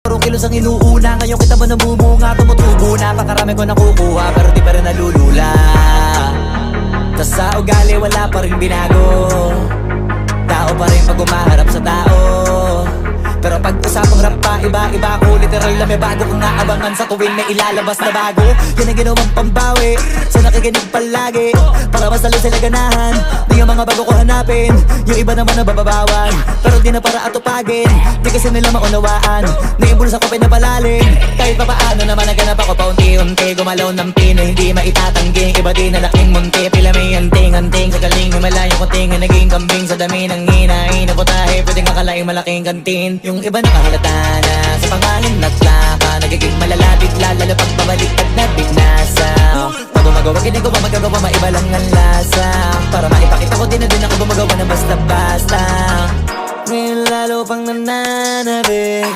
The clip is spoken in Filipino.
Puro kilos ang inuuna, ngayon kita ba namumunga? Tumutubo na, pakarami ko nakukuha, pero di pa rin nalulula. Tas sa ugali wala pa rin binago, tao pa rin pag umaharap sa tao. Pero pag usapang rap pa, iba-iba ko. Literal na may bago kong naabangan sa tuwing may ilalabas na bago. Yan ang ginawang pambawi sa nakikinig palagi, para mas lalo sila ganahan. Di yung mga bago ko hanapin, yung iba naman na bababawan, pero di na para atupagin. Di kasi nila maunawaan, naibulsa ko pinapalalim. Kahit pa paano naman naganap ako paunti-unti, gumalaw ng pino, hindi maitatanggi. Iba din na laking munti, pila may anting-anting. Sa galing may malayo kunting, naging kambing sa dami ng hinahin na putahe. Pwedeng akalaing malaking kantin. Yung iba nakahalata na sa pangalan naglaka, nagiging malala bigla, lalo pag pabaliktad na bignasa. Pag gumagawa, ginagawa, magagawa, maiba lang ang lasa. Para maipakita ko din na din ako gumagawa na basta-basta. Ngayon lalo pang nananabik,